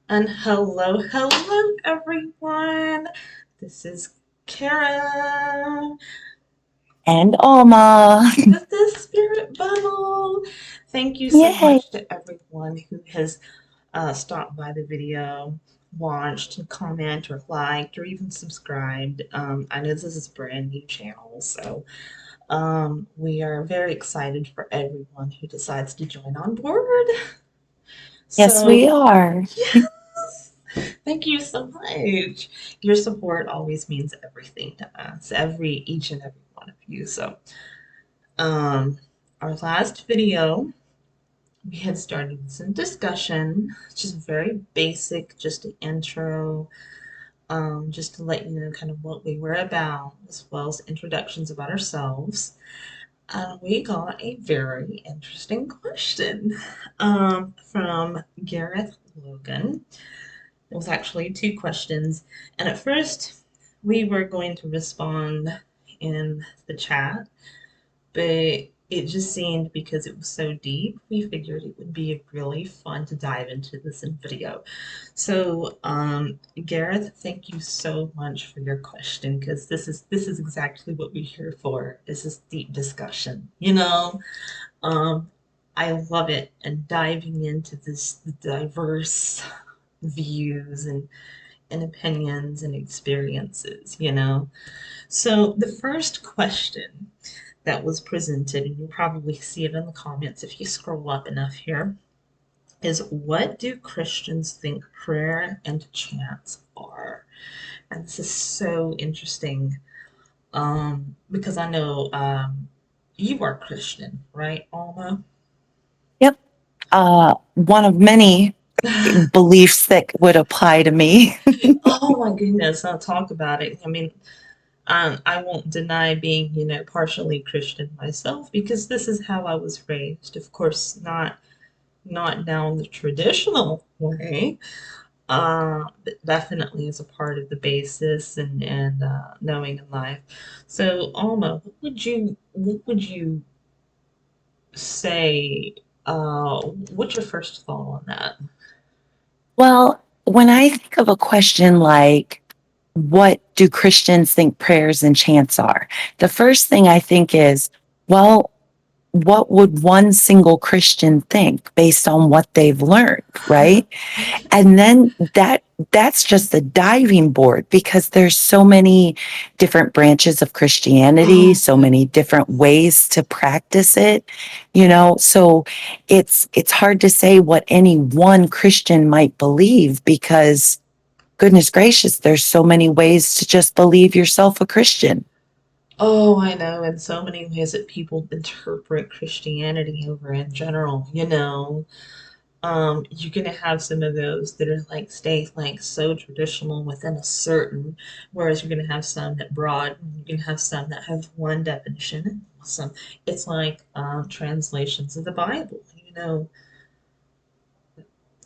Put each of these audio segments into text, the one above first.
And hello, everyone. This is Kara And Alma. with the Spirit Bubble. Thank you so Yay. much to everyone who has stopped by the video, watched, comment, or liked, or even subscribed. I know this is a brand new channel, so we are very excited for everyone who decides to join on board. Yes, we So, are. yes. Thank you so much. Your support always means everything to us, each and every one of you. So, um, our last video, we had started with some discussion, just very basic, just an intro, just to let you know kind of what we were about, as well as introductions about ourselves. And we got a very interesting question from Gareth Logan. It was actually two questions. And at first, we were going to respond in the chat, but it just seemed because it was so deep, we figured it would be really fun to dive into this in video. So, Gareth, thank you so much for your question because this is exactly what we're here for. Is this deep discussion, Um, I love it and diving into this diverse views and opinions and experiences. So the first question that was presented, and you'll probably see it in the comments if you scroll up enough here, is what do Christians think prayer and chants are? And this is so interesting because I know you are Christian, right, Alma? Yep. One of many beliefs that would apply to me. Oh my goodness, I'll talk about it. I mean, I won't deny being, partially Christian myself because this is how I was raised. Of course, not down the traditional way, but definitely as a part of the basis and knowing in life. So, Alma, what would you say? What's your first thought on that? Well, when I think of a question like, what do Christians think prayers and chants are? The first thing I think is, well, what would one single Christian think based on what they've learned, right? And then that's just the diving board because there's so many different branches of Christianity, Oh, so many different ways to practice it, so it's hard to say what any one Christian might believe because goodness gracious, there's so many ways to just believe yourself a Christian. oh, I know, in so many ways that people interpret Christianity over in general. You're gonna have some of those that are like stay like so traditional within a certain, whereas you're gonna have some that broaden. You're gonna have some that have one definition. And some it's like translations of the Bible.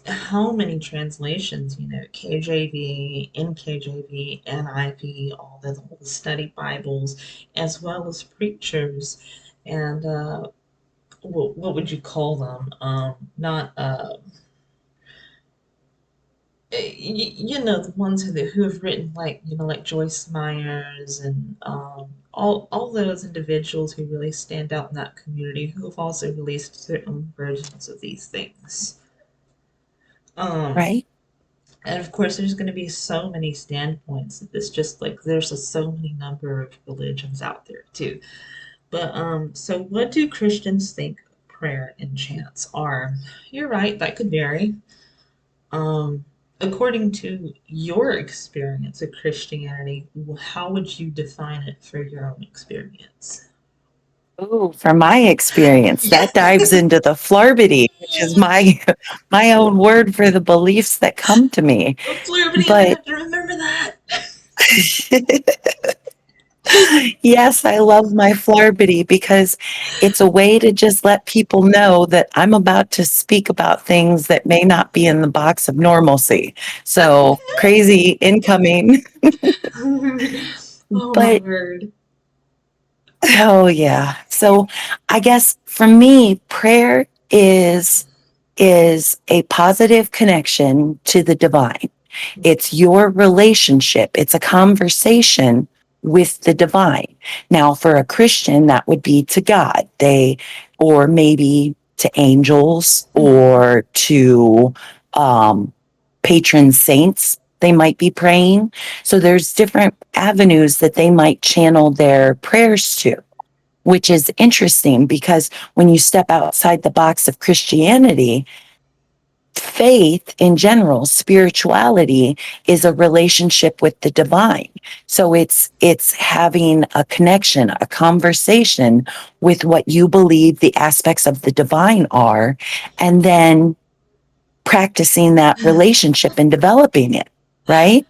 How many translations? KJV, NKJV, NIV, all the study Bibles, as well as preachers, and what would you call them? Not the ones who have written like like Joyce Myers and all those individuals who really stand out in that community who have also released their own versions of these things. Um, Right. and of course, there's going to be so many standpoints. It's just like there's so many number of religions out there too. But so what do Christians think prayer and chants are? You're right, that could vary. Um, According to your experience of Christianity, how would you define it for your own experience? Ooh, from my experience, that dives Yes. into the flarby, which is my own word for the beliefs that come to me. The fluidity, I But have to remember that. yes, I love my flarbity because it's a way to just let people know that I'm about to speak about things that may not be in the box of normalcy. So crazy incoming. Oh my But word. oh yeah. So I guess for me, prayer is is a positive connection to the divine. It's your relationship. It's a conversation with the divine. Now, for a Christian, that would be to God. Or maybe to angels Mm-hmm. or to patron saints. They might be praying. So there's different avenues that they might channel their prayers to, which is interesting because when you step outside the box of Christianity, faith in general, spirituality is a relationship with the divine. So it's having a connection, a conversation with what you believe the aspects of the divine are, and then practicing that relationship and developing it, right?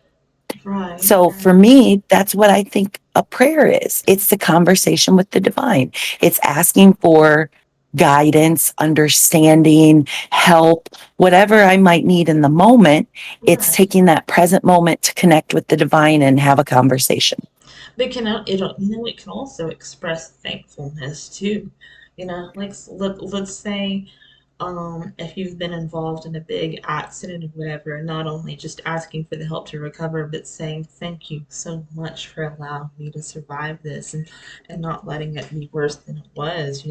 Right, So for right, me, that's what I think a prayer is. It's the conversation with the divine. It's asking for guidance, understanding, help, whatever I might need in the moment. It's right. taking that present moment to connect with the divine and have a conversation. But it can also express thankfulness too. Like let's say if you've been involved in a big accident or whatever, not only just asking for the help to recover, but saying thank you so much for allowing me to survive this and not letting it be worse than it was.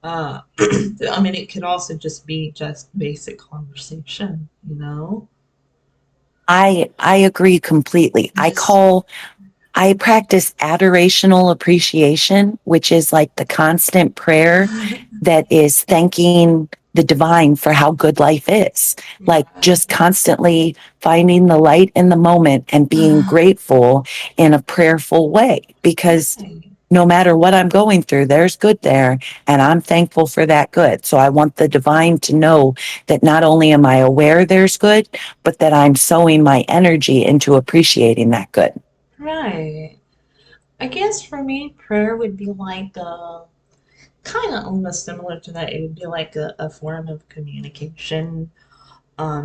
I mean, it could also just be just basic conversation. I agree completely. Just I practice adorational appreciation, which is like the constant prayer that is thanking the divine for how good life is. Like right. just constantly finding the light in the moment and being grateful in a prayerful way. Because Right. no matter what I'm going through, there's good there. And I'm thankful for that good. So I want the divine to know that not only am I aware there's good, but that I'm sowing my energy into appreciating that good. Right. I guess for me, prayer would be like kind of almost similar to that. It would be like a form of communication.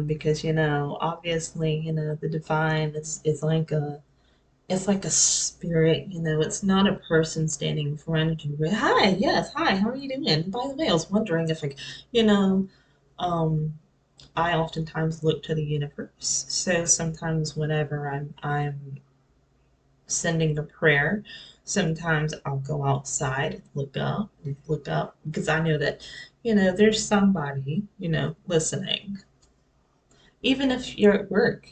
Because obviously, the divine is like a spirit. It's not a person standing in front of you. Hi, yes, hi. How are you doing? By the way, I was wondering if, like, you know, um, I oftentimes look to the universe. So sometimes whenever I'm sending a prayer. Sometimes I'll go outside and look up, because I know that, there's somebody, listening. Even if you're at work,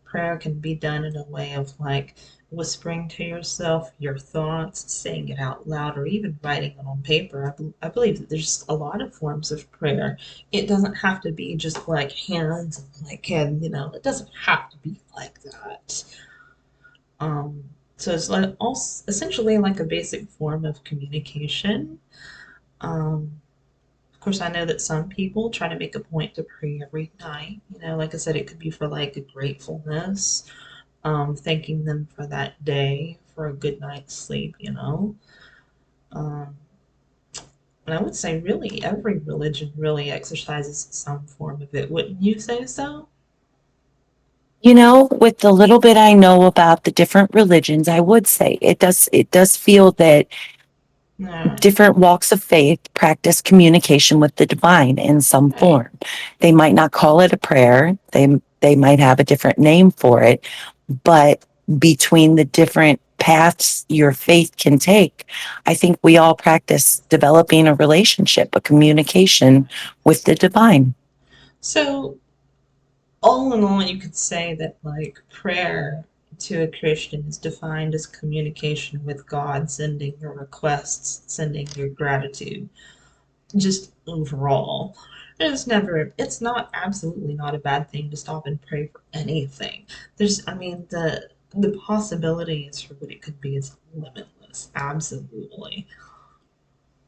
prayer can be done in a way of like whispering to yourself your thoughts, saying it out loud, or even writing it on paper. I believe that there's a lot of forms of prayer. It doesn't have to be just like hands and like head. It doesn't have to be like that. Um, so it's like also essentially like a basic form of communication. Of course, I know that some people try to make a point to pray every night. Like I said, it could be for like a gratefulness, thanking them for that day, for a good night's sleep. Um, and I would say really every religion really exercises some form of it. Wouldn't you say so? With the little bit I know about the different religions, I would say it does feel that Right. different walks of faith practice communication with the divine in some Right. form. They might not call it a prayer. They might have a different name for it, but between the different paths your faith can take, I think we all practice developing a relationship, a communication with the divine. So all in all, you could say that like prayer to a Christian is defined as communication with God, sending your requests, sending your gratitude, just overall. It's not absolutely not a bad thing to stop and pray for anything. I mean, the possibilities for what it could be is limitless, absolutely.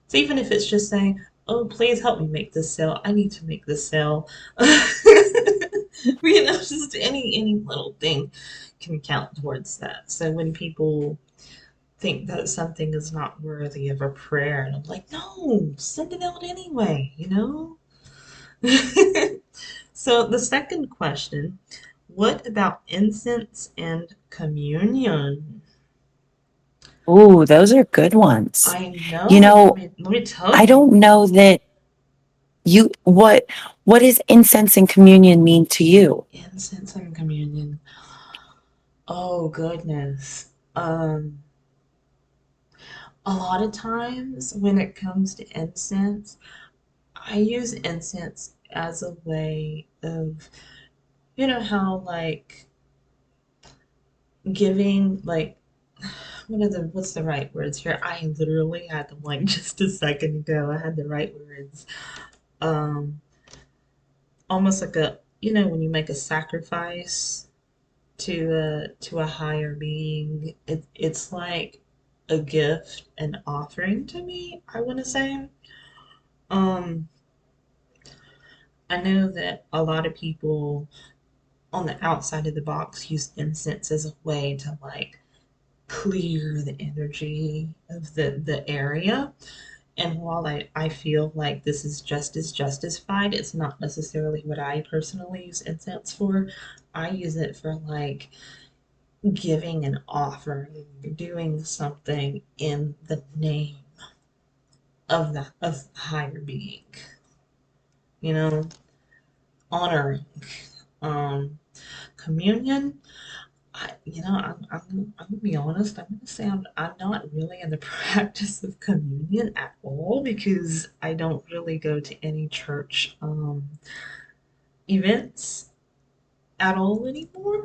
So even if it's just saying, "Oh, please help me make this sale. I need to make this sale." Just any little thing can count towards that. So when people think that something is not worthy of a prayer, and I'm like, no, send it out anyway. So the second question, what about incense and communion? Ooh, those are good ones. I You know. Let know, me let me tell I you. don't know that you what does incense and communion mean to you? Incense and communion. Oh goodness. A lot of times when it comes to incense, I use incense as a way of, you know how like giving like what's the right words here? I literally had them like just a second ago. I had the right words. Um, Almost like a, you know, when you make a sacrifice to a higher being, it's like a gift, an offering to me, I want to say. Um, I know that a lot of people on the outside of the box use incense as a way to like clear the energy of the area. And while I feel like this is just as justified, it's not necessarily what I personally use incense for. I use it for like giving an offering, doing something in the name of the higher being, you know, honoring. Um, Communion, I'm gonna be honest. I'm gonna say I'm not really in the practice of communion at all because I don't really go to any church events at all anymore.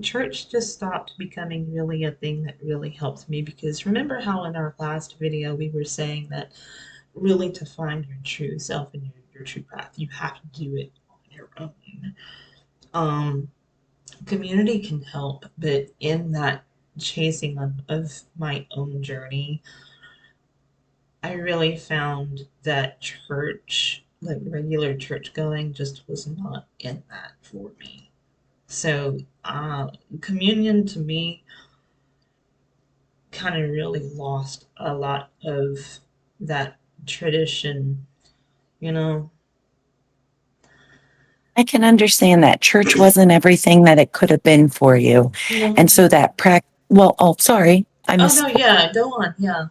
Church just stopped becoming really a thing that really helped me because remember how in our last video we were saying that really to find your true self and your true path, you have to do it on your own. Um, Community can help, but in that chasing of my own journey, I really found that church, like regular church going, just was not in that for me. So, communion to me kind of really lost a lot of that tradition, you know? I can understand that church wasn't everything that it could have been for you. And No. so that well, oh, sorry. I Oh, no, missed. yeah, go on, yeah.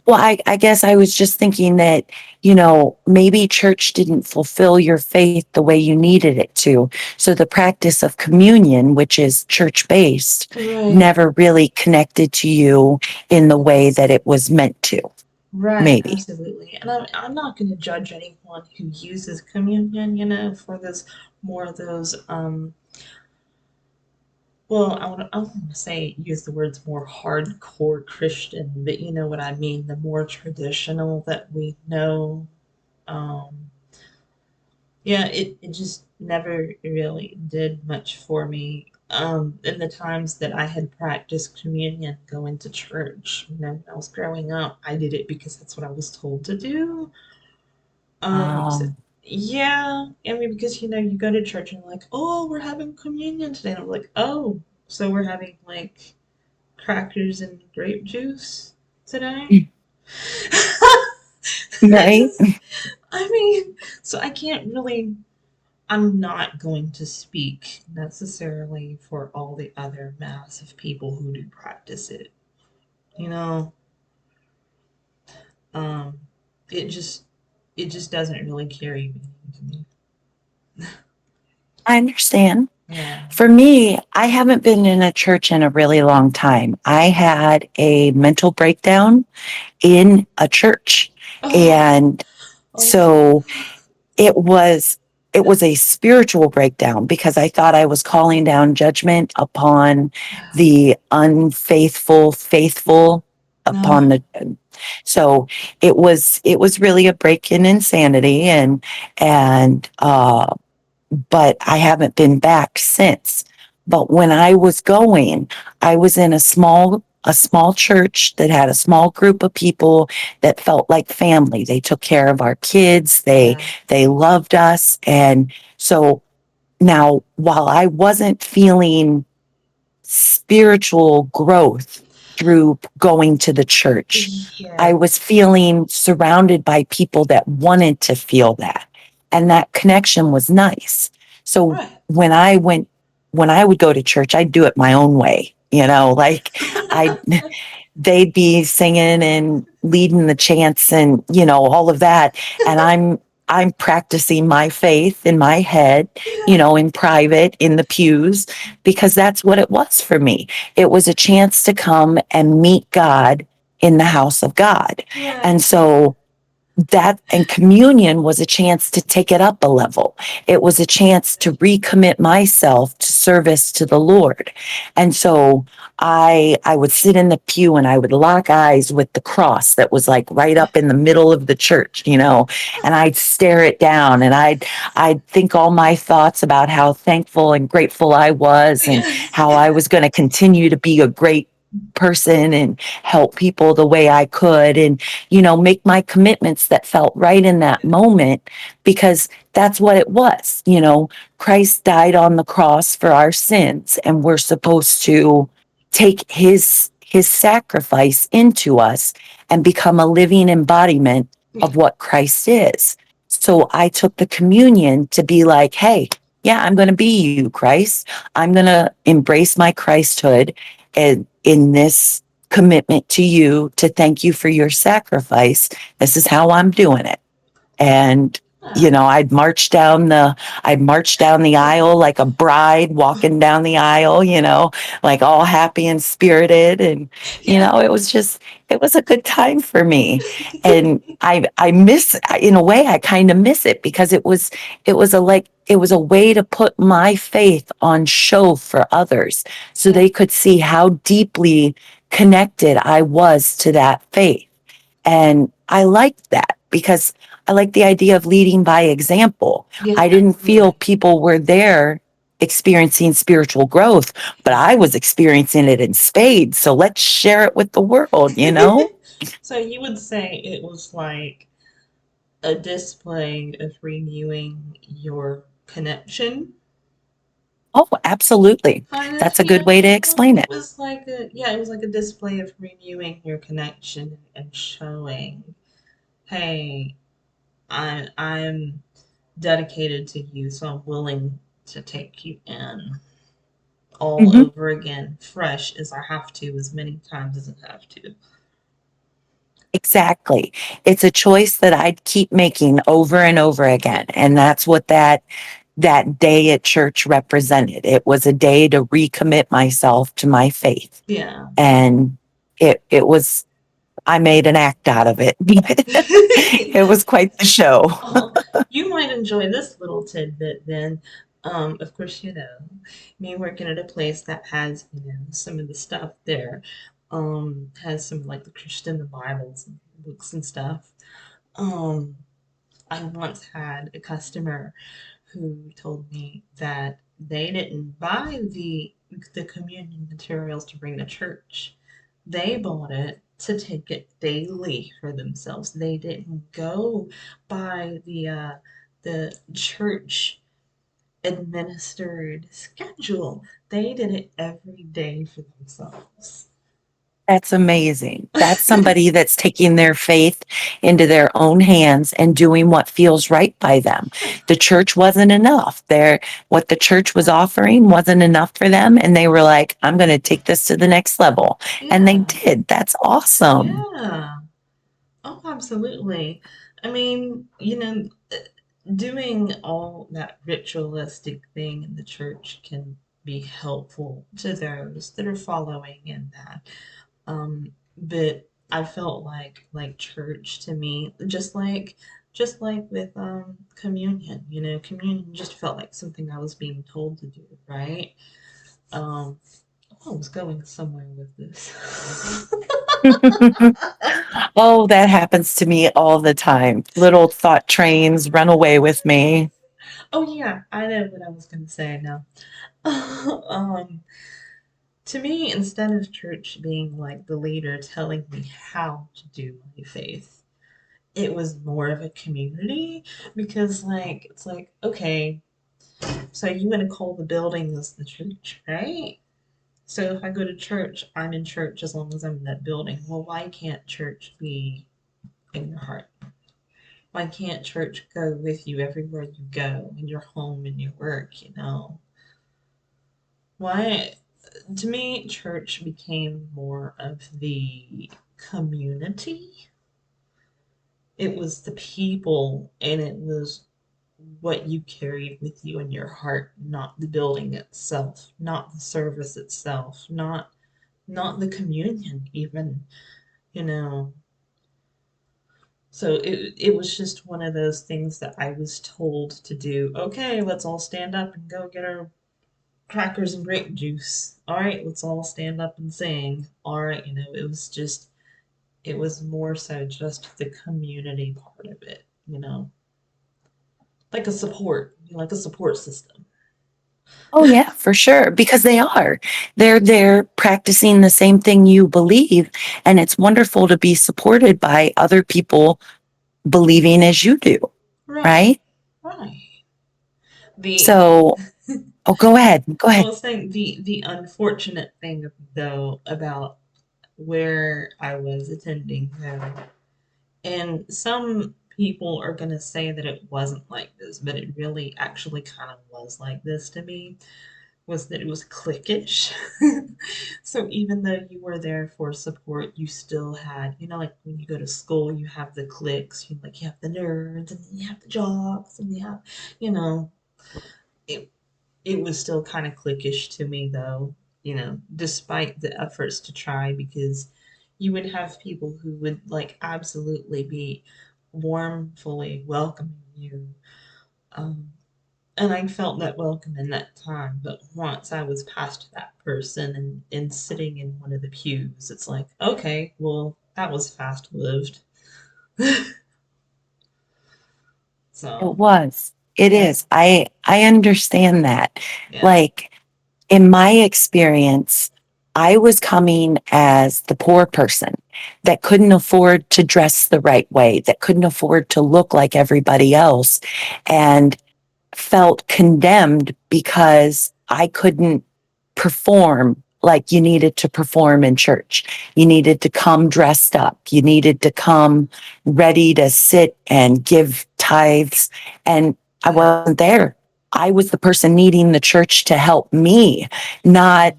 Well, I guess I was just thinking that, maybe church didn't fulfill your faith the way you needed it to. So the practice of communion, which is church based, Right. never really connected to you in the way that it was meant to, Right, maybe. absolutely. And I'm not going to judge anyone who uses communion, you know, for those more of those, well, I want to say use the words more hardcore Christian, but you know what I mean, the more traditional that we know. Um, yeah, it just never really did much for me. In the times that I had practiced communion, going to church, you know, when I was growing up, I did it because that's what I was told to do. So, Um, yeah, I mean, because you know, you go to church and you're like, oh, we're having communion today. And I'm like, oh, so we're having like crackers and grape juice today? I right? just, I mean, so I can't really, I'm not going to speak necessarily for all the other mass of people who do practice it. You know, um, it just, it just doesn't really carry meaning to me. I understand. Yeah. For me, I haven't been in a church in a really long time. I had a mental breakdown in a church. Oh, And oh, so it was it was a spiritual breakdown because I thought I was calling down judgment upon the unfaithful, faithful upon no. the so it was really a break in insanity and but I haven't been back since. But when I was going, I was in a small church that had a small group of people that felt like family. They took care of our kids. They Yeah. they loved us. And so now while I wasn't feeling spiritual growth through going to the church, I Yeah. was feeling surrounded by people that wanted to feel that. And that connection was nice. So Right. when I would go to church, I'd do it my own way, like I they'd be singing and leading the chants and, all of that. And I'm practicing my faith in my head, Yeah. in private in the pews, because that's what it was for me. It was a chance to come and meet God in the house of God. And Right. so that and communion was a chance to take it up a level. It was a chance to recommit myself to service to the Lord. And so I would sit in the pew and I would lock eyes with the cross that was like right up in the middle of the church, and I'd stare it down and I'd think all my thoughts about how thankful and grateful I was and Yes. how I was going to continue to be a great person and help people the way I could, and make my commitments that felt right in that moment, because that's what it was. Christ died on the cross for our sins, and we're supposed to take his sacrifice into us and become a living embodiment Yeah. of what Christ is. So I took the communion to be like, hey, yeah, I'm going to be you, Christ. I'm going to embrace my Christhood and in this commitment to you, to thank you for your sacrifice. This is how I'm doing it. And Yeah. I'd march down the aisle like a bride walking down the aisle, like all happy and spirited. And, Yeah. it was a good time for me. And I miss, in a way, I kind of miss it, because it was a way to put my faith on show for others so Yeah. they could see how deeply connected I was to that faith. And I liked that, because I like the idea of leading by example. Yeah. I didn't feel Absolutely. people were there experiencing spiritual growth, but I was experiencing it in spades. So let's share it with the world. So you would say it was like a display of renewing your connection, Oh, absolutely. kind of. That's a good way to explain It it. was like a, yeah, it was like a display of renewing your connection and showing, hey, I'm dedicated to you, so I'm willing to take you in all Mhm. over again, fresh as I have to, as many times as I have to. Exactly. It's a choice that I'd keep making over and over again. And that's what that day at church represented. It was a day to recommit myself to my faith. Yeah. And it was I made an act out of it. It was quite the show. Oh, you might enjoy this little tidbit then. Of course, me working at a place that has, some of the stuff there, has some like the Christian, the Bibles and books and stuff. Um, I once had a customer who told me that they didn't buy the communion materials to bring to church. They bought it to take it daily for themselves. They didn't go by the church administered schedule. They did it every day for themselves. That's amazing. That's somebody that's taking their faith into their own hands and doing what feels right by them. The church wasn't enough. What the church was offering wasn't enough for them. And they were like, I'm going to take this to the next level. And they Yeah, did. That's awesome. yeah. Oh, absolutely. I mean, doing all that ritualistic thing in the church can be helpful to those that are following in that. But I felt like church to me, just like with communion, communion just felt like something I was being told to do, right? Um, I was going somewhere with this. Oh, that happens to me all the time. Little thought trains run away with me. Oh yeah, I know what I was gonna say now. um, to me, instead of church being like the leader telling me how to do my faith, it was more of a community because like it's like, okay, so you want to call the building as the church, right? So if I go to church, I'm in church as long as I'm in that building. Well, why can't church be in your heart? Why can't church go with you everywhere you go, in your home, in your work, Why? To me, church became more of the community. It was the people, and it was what you carried with you in your heart, not the building itself, not the service itself, not the communion even, you know. So it was just one of those things that I was told to do. Okay, let's all stand up and go get our crackers and grape juice. All right, let's all stand up and sing. All right, it was just it was more so just the community part of it, like a support system. Oh yeah, for sure. Because they are. They're practicing the same thing you believe. And it's wonderful to be supported by other people believing as you do. Right, Right? right. The So, oh, go ahead. Go I ahead. was saying the unfortunate thing though about where I was attending though, and some people are gonna say that it wasn't like this, but it really actually kind of was like this to me, was that it was cliquish. So even though you were there for support, you still had, like when you go to school, you have the cliques, you have the nerds and you have the jocks and you have, you know, it it was still kind of cliquish to me though, despite the efforts to try because you would have people who would like absolutely be warmfully welcoming you. Um, and I felt that welcome in that time. But once I was past that person and sitting in one of the pews, it's like, okay, well, that was fast lived. It So, was. It yeah, is. I understand that. yeah, Like in my experience, I was coming as the poor person that couldn't afford to dress the right way, that couldn't afford to look like everybody else. And felt condemned because I couldn't perform like you needed to perform in church. You needed to come dressed up. You needed to come ready to sit and give tithes. And I yeah, wasn't there. I was the person needing the church to help me, not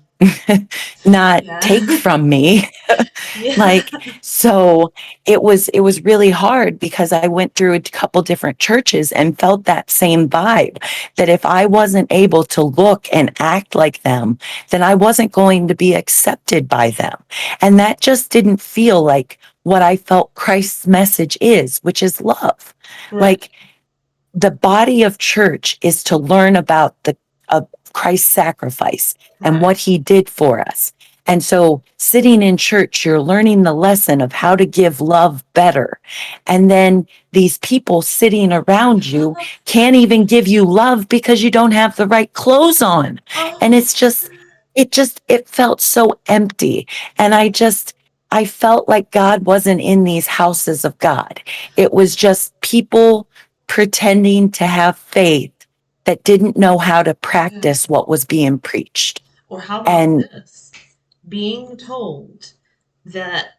not take yeah, from me. yeah, Like, so it was really hard because I went through a couple different churches and felt that same vibe that if I wasn't able to look and act like them, then I wasn't going to be accepted by them. And that just didn't feel like what I felt Christ's message is, which is love. right, Like the body of church is to learn about the of Christ's sacrifice and right, what he did for us. And so sitting in church, you're learning the lesson of how to give love better. And then these people sitting around you can't even give you love because you don't have the right clothes on. And oh, it felt so empty. And I felt like God wasn't in these houses of God. It was just people pretending to have faith that didn't know how to yeah. practice what was being preached. Or how about And this? Being told that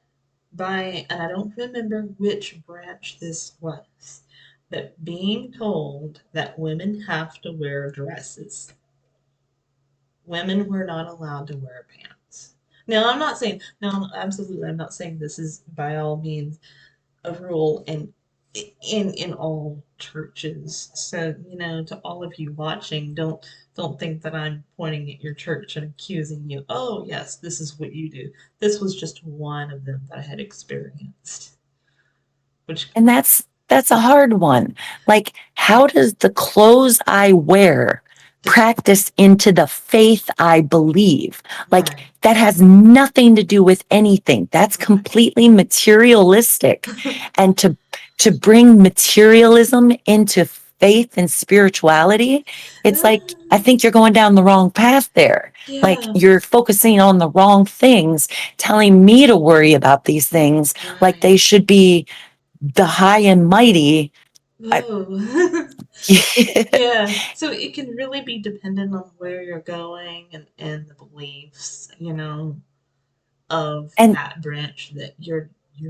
and I don't remember which branch this was, but being told that women have to wear dresses. Women were not allowed to wear pants. Now, I'm not saying, no, absolutely, I'm not saying this is by all means a rule in all churches. So, to all of you watching, don't think that I'm pointing at your church and accusing you. Oh, yes, this is what you do. This was just one of them that I had experienced. Which And that's a hard one. Like, how does the clothes I wear just practice into the faith I believe? Like, right, that has nothing to do with anything. That's right. completely materialistic. And to bring materialism into faith and spirituality, it's like I think you're going down the wrong path there. Like Yeah, you're focusing on the wrong things, telling me to worry about these things like right. they should be the high and mighty. I, Oh. Yeah, so it can really be dependent on where you're going and the beliefs, of and that branch that you're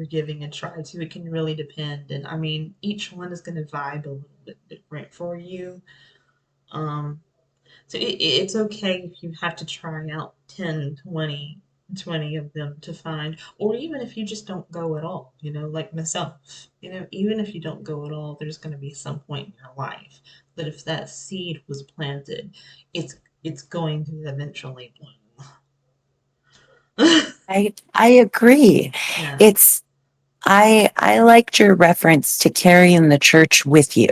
giving a try to. It can really depend, and I mean, each one is going to vibe a little bit different for you. Um, So it's okay if you have to try out 10, 20, 20 of them to find, or even if you just don't go at all, like myself, even if you don't go at all, there's going to be some point in your life that if that seed was planted, it's going to eventually bloom. I agree. Yeah. It's I liked your reference to carrying the church with you.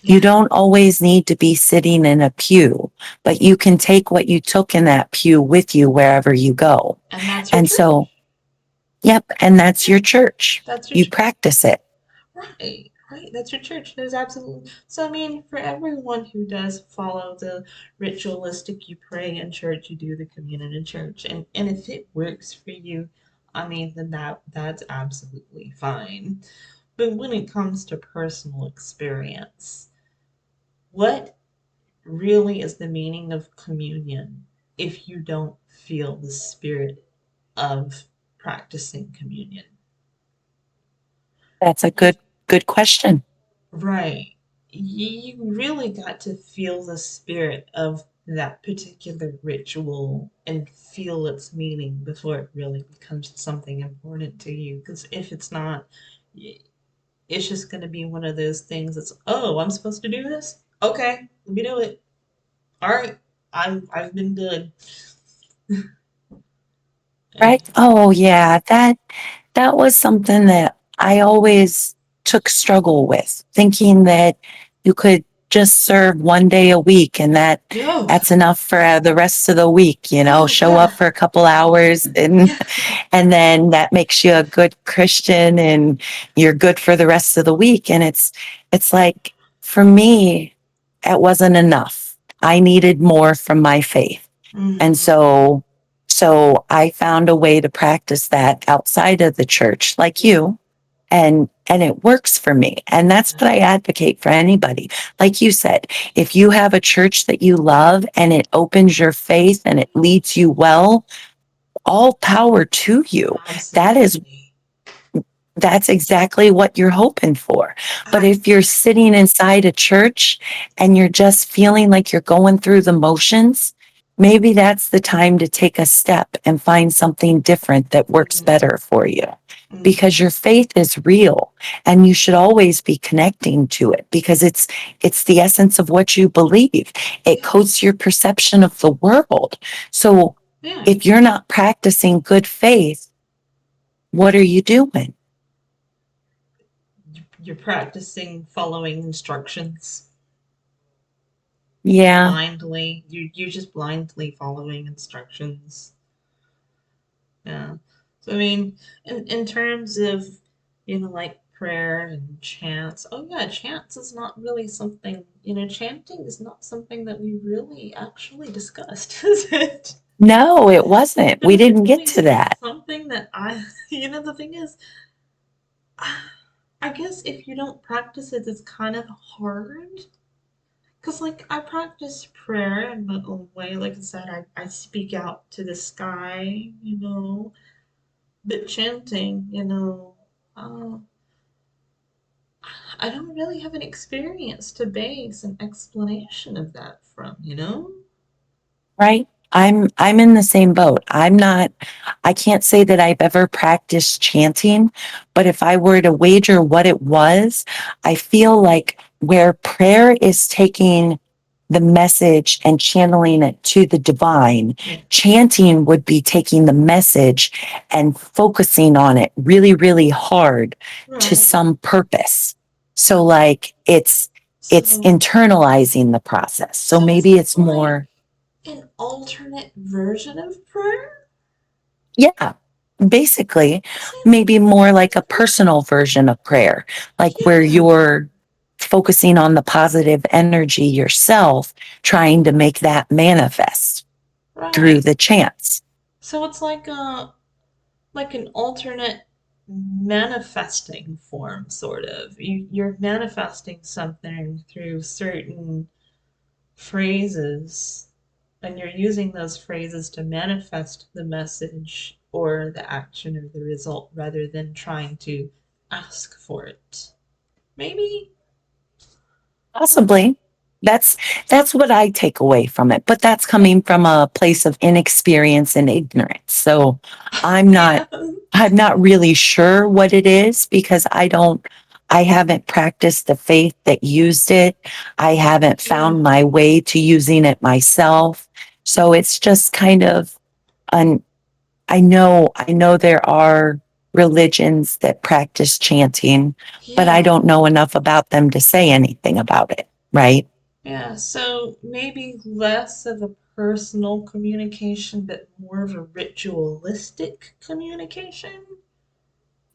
You Yeah. don't always need to be sitting in a pew, but you can take what you took in that pew with you wherever you go. And that's your And so, church. yep, and that's Yeah. your church. That's your You church. practice it. Right, right. That's your church. There's absolutely. So, I mean, for everyone who does follow the ritualistic, you pray in church, you do the communion in church, and if it works for you, I mean, then that's absolutely fine. But when it comes to personal experience, what really is the meaning of communion if you don't feel the spirit of practicing communion? That's a You good question. Right. You really got to feel the spirit of that particular ritual and feel its meaning before it really becomes something important to you. Because if it's not, it's just going to be one of those things that's, oh, I'm supposed to do this? Okay, let me do it. All right, I've been good. Right? And Oh yeah, that was something that I always took struggle with, thinking that you could just serve one day a week and no, that's enough for the rest of the week, oh show yeah, up for a couple hours and yeah. and then that makes you a good Christian and you're good for the rest of the week. And it's like for me, it wasn't enough. I needed more from my faith. And Mm-hmm. so I found a way to practice that outside of the church, like Yeah, you, and it works for me. And that's yeah, what I advocate for anybody. Like you said, if you have a church that you love and it opens your faith and it leads you well, all power to you. That is absolutely. that's exactly what you're hoping for. But I if you're sitting inside a church and you're just feeling like you're going through the motions, maybe that's the time to take a step and find something different that works mm-hmm, better for you. mm-hmm. Because your faith is real and you should always be connecting to it because it's the essence of what you believe. It Yeah, coats your perception of the world. So yeah. if you're not practicing good faith, what are you doing? You're practicing following instructions Yeah. blindly. You're just blindly following instructions. Yeah. So I mean, in terms of like prayer and chants. Oh yeah, chants is not really something. Chanting is not something that we really actually discussed, is it? No, it wasn't. We Because didn't it's get always to been that. something that the thing is, I guess if you don't practice it, it's kind of hard. Because, like, I practice prayer in my own way. Like I said, I speak out to the sky. But chanting, uh, I don't really have an experience to base an explanation of that from? Right? I'm in the same boat. I can't say that I've ever practiced chanting, but if I were to wager what it was, I feel like where prayer is taking the message and channeling it to the divine, Yeah, chanting would be taking the message and focusing on it really, really hard to right. some purpose. So like it's So, internalizing the process. So so is maybe this it's like more. an alternate version of prayer? Yeah, basically, See, maybe more like a personal version of prayer, like where yeah, you're focusing on the positive energy yourself, trying to make that manifest through right. the chants. So it's like an alternate manifesting form, sort of. You're manifesting something through certain phrases, and you're using those phrases to manifest the message or the action or the result rather than trying to ask for it. Maybe? Uh, Possibly. That's that's what I take away from it. But that's Yeah. coming from a place of inexperience and ignorance. So I'm not Yeah. I'm not really sure what it is because I haven't practiced the faith that used it. I haven't Yeah. found my way to using it myself. So it's just kind of an I know there are religions that practice chanting, but I Yeah. don't know enough about them to say anything about it, right? Yeah. So maybe less of a personal communication, but more of a ritualistic communication.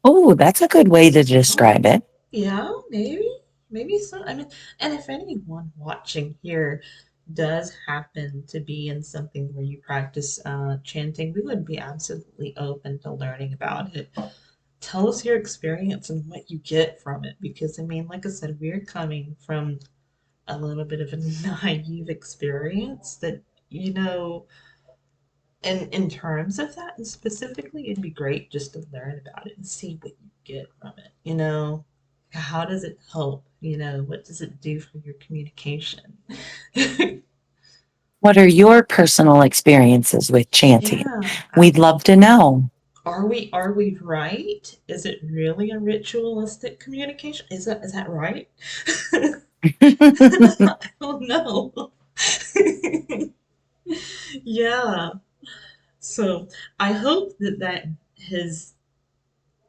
Oh, that's a good way to Oh, describe it. yeah, maybe. Maybe so. I mean, and if anyone watching here does happen to be in something where you practice chanting, we would be absolutely open to learning about it. Tell us your experience and what you get from it, because I mean, like I said, we're coming from a little bit of a naive experience that, you know, in terms of that and specifically, it'd be great just to learn about it and see what you get from it. You know, how does it help? You know, what does it do for your communication? What are your personal experiences with chanting? Yeah, We'd love to know. are we right? Is it really a ritualistic communication? Is that right? I don't know. Yeah. So I hope that that has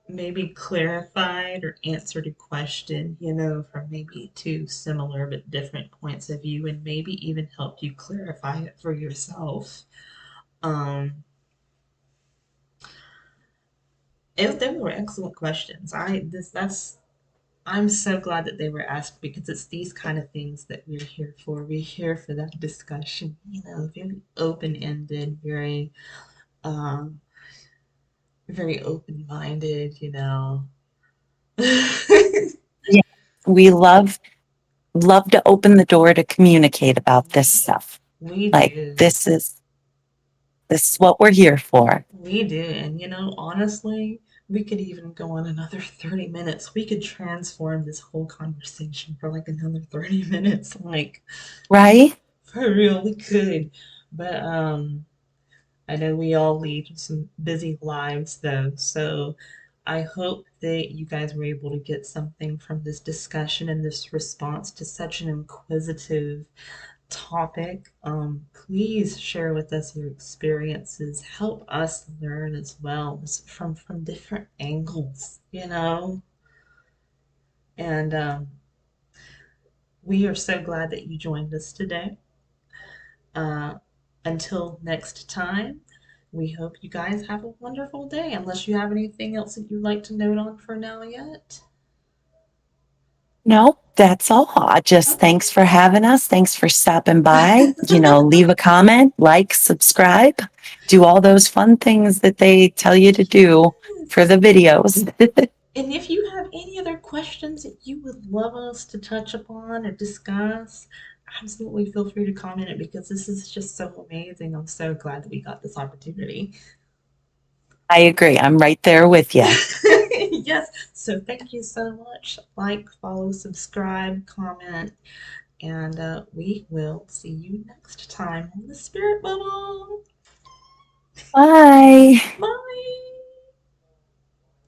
maybe clarified or answered a question, you know, from maybe two similar but different points of view, and maybe even helped you clarify it for yourself. Um, they were excellent questions. I'm so glad that they were asked because it's these kind of things that we're here for. We're here for that discussion, you know, very open ended, um, very open minded, you know. Yeah. We love to open the door to communicate about this stuff. We Like do. this is what we're here for. We do. And you know, honestly, we could even go on another 30 minutes. We could transform this whole conversation for like another 30 minutes. Like, Right? for real, we could. But I know we all lead some busy lives though. So I hope that you guys were able to get something from this discussion and this response to such an inquisitive topic. Please share with us your experiences. Help us learn as well from different angles, you know. And we are so glad that you joined us today. Uh, until next time, we hope you guys have a wonderful day. Unless you have anything else that you'd like to note on for now yet. No, that's all. Just thanks Okay. for having us. Thanks for stopping by. Leave a comment, like, subscribe, do all those fun things that they tell you to do for Yes. the videos. And if you have any other questions that you would love us to touch upon or discuss, absolutely feel free to comment it because this is just so amazing. I'm so glad that we got this opportunity. I agree. I'm right there with you. Yes. So thank you so much. Like, follow, subscribe, comment, and we will see you next time on the Spirit Bubble. Bye. Bye.